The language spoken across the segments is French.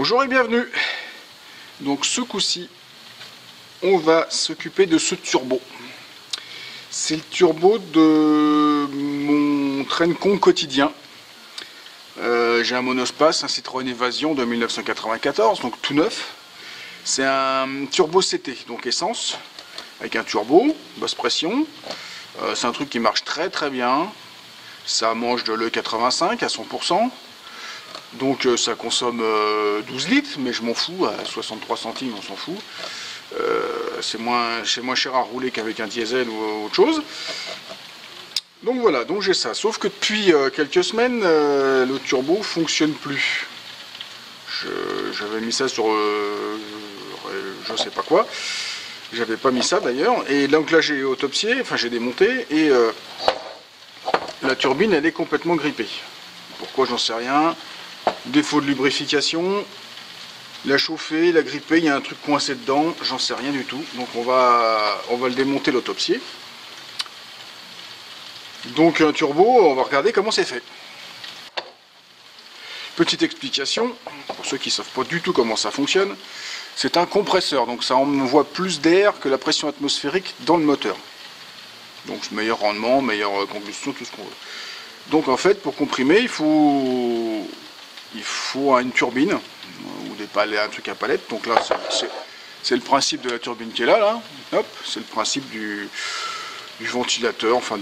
Bonjour et bienvenue. Donc ce coup-ci, on va s'occuper de ce turbo. C'est le turbo de mon Trencon quotidien. J'ai un monospace, un Citroën Evasion de 1994, donc tout neuf. C'est un turbo CT, donc essence, avec un turbo, basse pression. C'est un truc qui marche très très bien. Ça mange de l'E85 à 100%. Donc ça consomme 12 litres, mais je m'en fous, à 63 centimes on s'en fout. C'est moins cher à rouler qu'avec un diesel ou autre chose. Donc voilà, donc j'ai ça. Sauf que depuis quelques semaines, le turbo fonctionne plus. J'avais mis ça sur je sais pas quoi. J'avais pas mis ça d'ailleurs. Et donc là j'ai autopsié, enfin j'ai démonté, et la turbine elle est complètement grippée. Pourquoi, j'en sais rien. Défaut de lubrification, la chauffer, la gripper, il y a un truc coincé dedans, j'en sais rien du tout. Donc on va le démonter, l'autopsier. Donc un turbo, on va regarder comment c'est fait. Petite explication, pour ceux qui ne savent pas du tout comment ça fonctionne, c'est un compresseur, donc ça envoie plus d'air que la pression atmosphérique dans le moteur. Donc meilleur rendement, meilleure combustion, tout ce qu'on veut. Donc en fait, pour comprimer, il faut une turbine, ou un truc à palette. Donc là, c'est le principe de la turbine qui est là. Hop, c'est le principe du ventilateur, enfin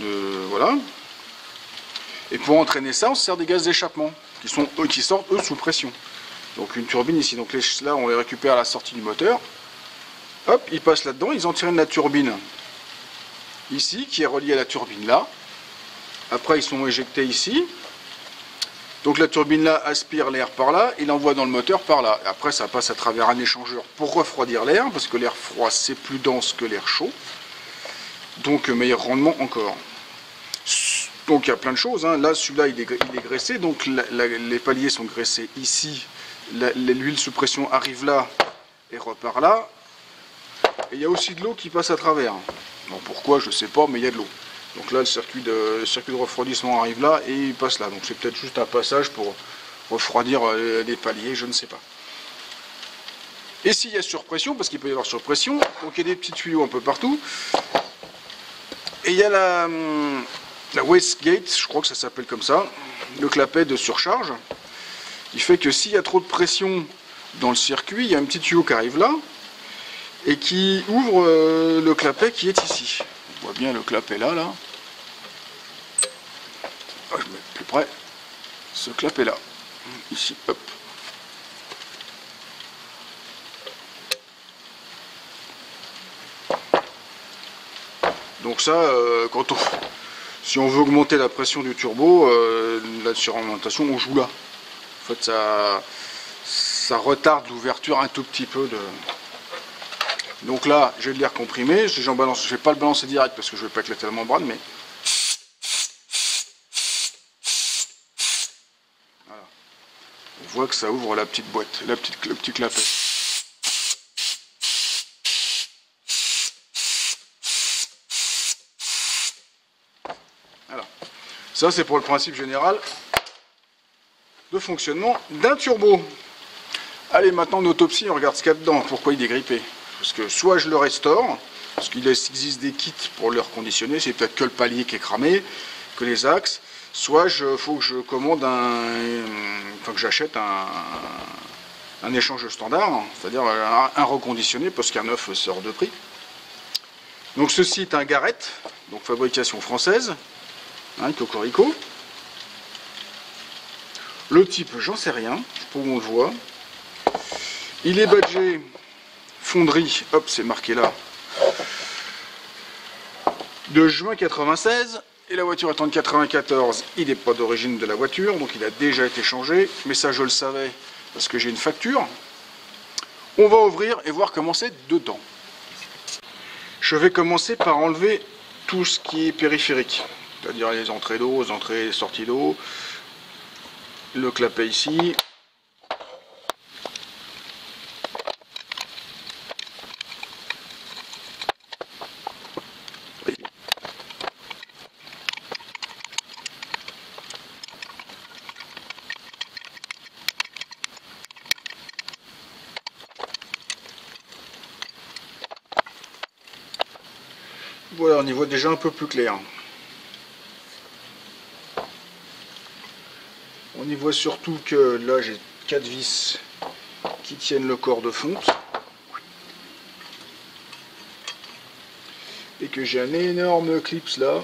voilà. Et pour entraîner ça, on se sert des gaz d'échappement, qui sortent eux sous pression. Donc une turbine ici, donc là on les récupère à la sortie du moteur. Hop, ils passent là-dedans, ils entraînent la turbine ici, qui est reliée à la turbine là. Après ils sont éjectés ici. Donc la turbine là aspire l'air par là, il l'envoie dans le moteur par là. Après ça passe à travers un échangeur pour refroidir l'air, parce que l'air froid c'est plus dense que l'air chaud. Donc meilleur rendement encore. Donc il y a plein de choses, hein. Là celui-là il est graissé, donc les paliers sont graissés ici. L'huile sous pression arrive là et repart là. Et il y a aussi de l'eau qui passe à travers. Bon, pourquoi je sais pas, mais il y a de l'eau. Donc là le circuit de refroidissement arrive là et il passe là. Donc c'est peut-être juste un passage pour refroidir les paliers, je ne sais pas. Et s'il y a surpression, parce qu'il peut y avoir surpression, donc il y a des petits tuyaux un peu partout. Et il y a la wastegate, je crois que ça s'appelle comme ça, le clapet de surcharge. Il fait que s'il y a trop de pression dans le circuit, il y a un petit tuyau qui arrive là et qui ouvre le clapet qui est ici. On voit bien le clapet là. Ah, je mets plus près. Ce clapet là. Ici, hop. Donc ça, si on veut augmenter la pression du turbo, la suralimentation, on joue là. En fait, ça retarde l'ouverture un tout petit peu de... Donc là, j'ai de l'air comprimé, je ne vais pas le balancer direct parce que je ne vais pas éclater la membrane, mais... Voilà. On voit que ça ouvre la petite boîte, le petit clapet. Voilà. Ça, c'est pour le principe général de fonctionnement d'un turbo. Allez, maintenant l'autopsie, on regarde ce qu'il y a dedans, pourquoi il est grippé. Parce que soit je le restaure, parce qu'il existe des kits pour le reconditionner, c'est peut-être que le palier qui est cramé, que les axes, soit faut que je commande que j'achète un échange standard, c'est-à-dire un reconditionné, parce qu'un neuf c'est hors de prix. Donc ceci est un Garrett, donc fabrication française, hein, Cocorico. Le type, j'en sais rien, pour qu'on le voit. Il est badgé fonderie, hop, c'est marqué là, de juin 96, et la voiture étant de 94, il n'est pas d'origine de la voiture, donc il a déjà été changé, mais ça je le savais, parce que j'ai une facture. On va ouvrir et voir comment c'est dedans. Je vais commencer par enlever tout ce qui est périphérique, c'est-à-dire les entrées d'eau, les entrées et sorties d'eau, le clapet ici. Voilà, on y voit déjà un peu plus clair. On y voit surtout que là j'ai 4 vis qui tiennent le corps de fonte. Et que j'ai un énorme clips là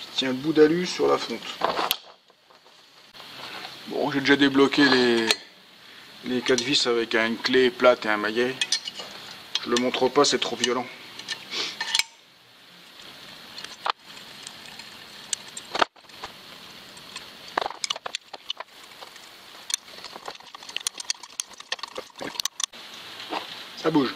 qui tient le bout d'alu sur la fonte. Bon, j'ai déjà débloqué les 4 vis avec une clé plate et un maillet. Je le montre pas, c'est trop violent. Ça bouge.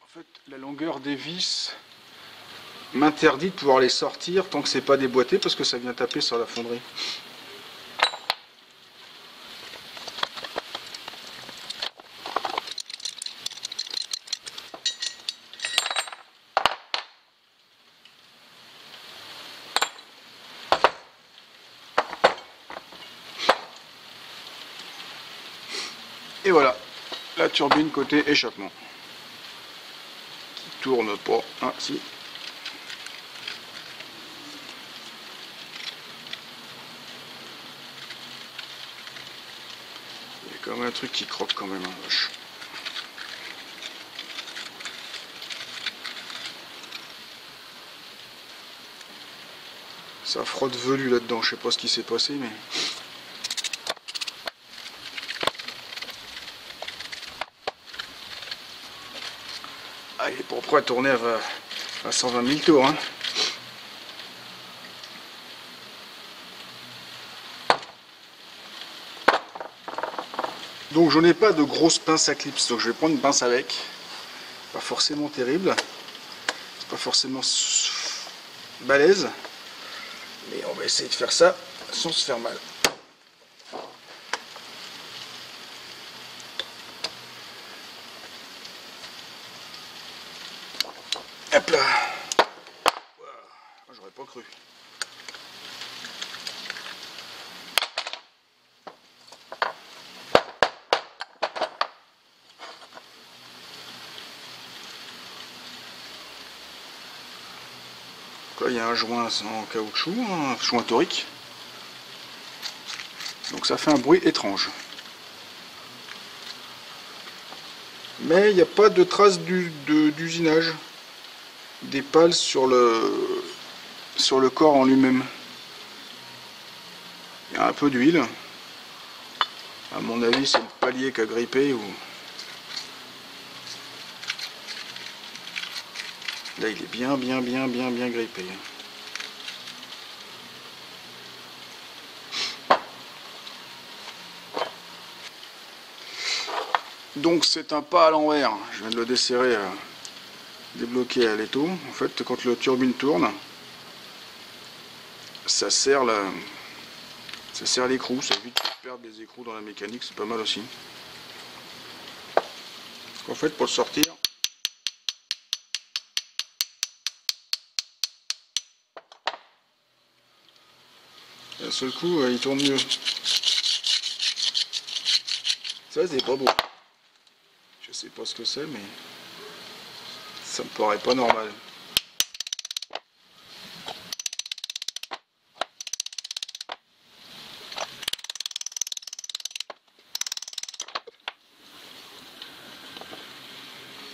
En fait, la longueur des vis m'interdit de pouvoir les sortir tant que c'est pas déboîté parce que ça vient taper sur la fonderie. Et voilà, la turbine côté échappement. Qui tourne pas. Ah si. Il y a quand même un truc qui croque quand même, hein, vache. Ça frotte velu là-dedans, je sais pas ce qui s'est passé, mais... Ah, il est pas prêt à tourner à 120 000 tours, hein. Donc j'en ai pas de grosses pinces à clips, donc je vais prendre une pince avec. Pas forcément terrible, c'est pas forcément balèze, mais on va essayer de faire ça sans se faire mal. Hop là. Wow. J'aurais pas cru. Donc là, il y a un joint en caoutchouc, un joint torique. Donc ça fait un bruit étrange. Mais il n'y a pas de trace d'usinage des pales sur le corps en lui-même. Il y a un peu d'huile. À mon avis, c'est le palier qui a grippé. Ou... Là, il est bien grippé. Donc c'est un pas à l'envers. Je viens de le desserrer, débloquer à l'étau. En fait, quand la turbine tourne, ça serre l'écrou. Ça évite de perdre des écrous dans la mécanique. C'est pas mal aussi. En fait, pour le sortir, d'un seul coup, il tourne mieux. Ça, c'est pas beau. Je sais pas ce que c'est, mais ça me paraît pas normal.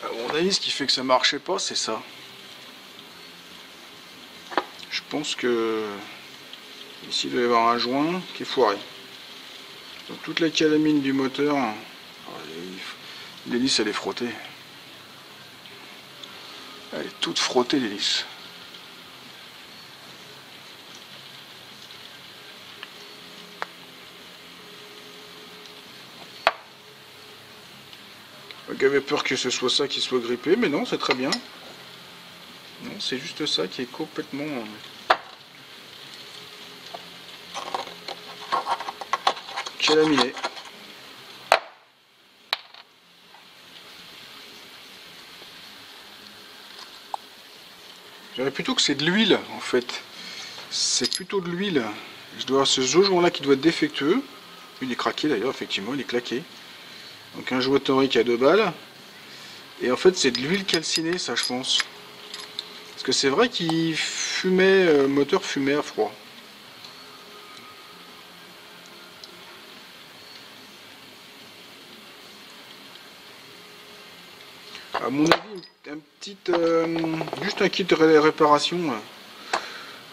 À mon avis, ce qui fait que ça marchait pas, c'est ça. Je pense que ici, il doit y avoir un joint qui est foiré. Donc, toute la calamine du moteur, l'hélice, elle est frottée. Elle est toute frottée, l'hélice. J'avais peur que ce soit ça qui soit grippé, mais non, c'est très bien. Non, c'est juste ça qui est complètement... calaminé. Je dirais plutôt que c'est de l'huile, en fait. C'est plutôt de l'huile Je dois avoir ce joint là qui doit être défectueux. Il est craqué d'ailleurs, effectivement, il est claqué. Donc un jouet torique à 2 balles. Et en fait c'est de l'huile calcinée, ça je pense. Parce que c'est vrai qu'il fumait, le moteur fumait à froid. À mon avis, juste un kit de réparation.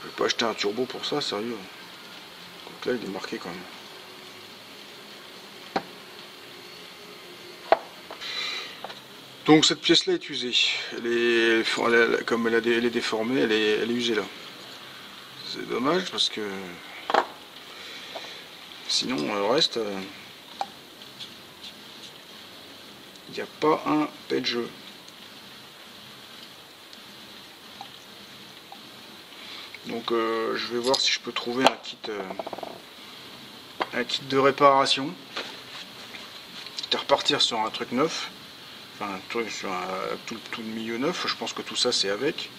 Je vais pas acheter un turbo pour ça, sérieux. Donc là, il est marqué quand même. Donc cette pièce-là est usée. Comme elle est déformée, elle est usée là. C'est dommage parce que sinon le reste, il n'y a pas un pet de jeu. Donc je vais voir si je peux trouver un kit de réparation. Quitte à repartir sur un truc neuf. Enfin un truc sur tout le milieu neuf. Je pense que tout ça c'est avec.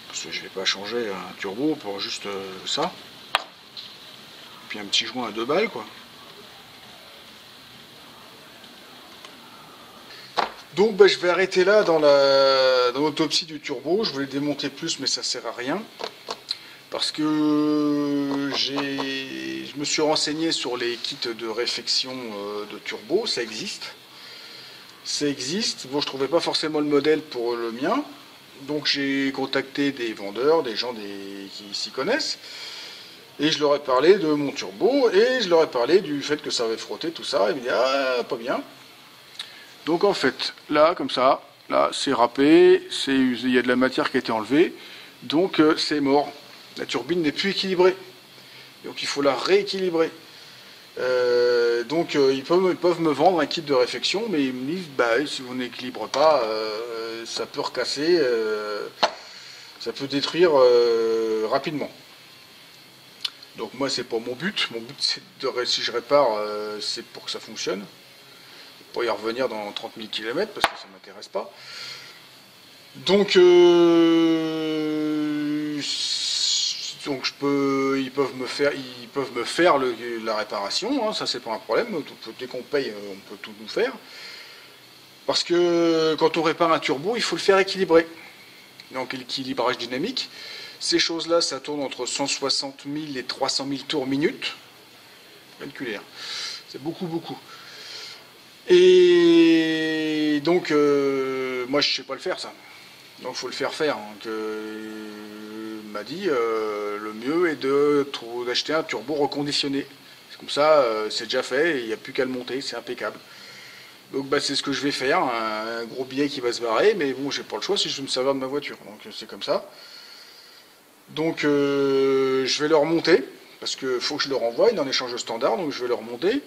Parce que je vais pas changer un turbo pour juste ça. Puis un petit joint à 2 balles quoi. Donc bah, je vais arrêter là dans l'autopsie du turbo. Je voulais démonter plus mais ça sert à rien. Parce que je me suis renseigné sur les kits de réfection de turbo, ça existe. Ça existe. Bon, je trouvais pas forcément le modèle pour le mien. Donc j'ai contacté des vendeurs, des gens qui s'y connaissent. Et je leur ai parlé de mon turbo et je leur ai parlé du fait que ça avait frotté tout ça. Ils me disaient ah pas bien. Donc en fait, là comme ça, là c'est râpé, il y a de la matière qui a été enlevée. Donc c'est mort. La turbine n'est plus équilibrée. Donc il faut la rééquilibrer. Donc ils peuvent me vendre un kit de réfection, mais ils me disent bah, si vous n'équilibrez pas, ça peut recasser, ça peut détruire rapidement. Donc moi c'est pas mon but. Mon but c'est si je répare, c'est pour que ça fonctionne. Pour y revenir dans 30 000 km parce que ça m'intéresse pas. Donc ils peuvent me faire la réparation, hein, ça c'est pas un problème, dès qu'on paye on peut tout nous faire. Parce que quand on répare un turbo, il faut le faire équilibrer. Donc l'équilibrage dynamique, ces choses-là, ça tourne entre 160 000 et 300 000 tours minute. Calculez, hein. C'est beaucoup. Et donc moi je sais pas le faire ça. Donc faut le faire. Donc, m'a dit le mieux est d'acheter un turbo reconditionné. Comme ça c'est déjà fait, il n'y a plus qu'à le monter, c'est impeccable. Donc bah, c'est ce que je vais faire, un gros billet qui va se barrer, mais bon j'ai pas le choix si je veux me servir de ma voiture. Donc c'est comme ça. Donc je vais le remonter, parce que faut que je le renvoie, il est en échange standard, donc je vais le remonter.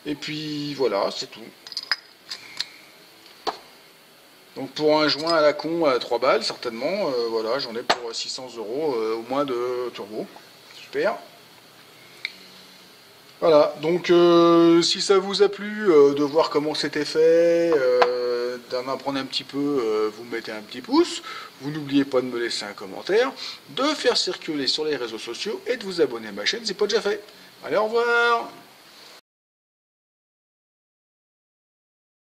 Et puis voilà, c'est tout. Donc pour un joint à la con à 3 balles, certainement, voilà, j'en ai pour 600 € au moins de turbo. Super. Voilà, donc si ça vous a plu de voir comment c'était fait, d'en apprendre un petit peu, vous mettez un petit pouce. Vous n'oubliez pas de me laisser un commentaire, de faire circuler sur les réseaux sociaux et de vous abonner à ma chaîne si ce n'est pas déjà fait. Allez, au revoir!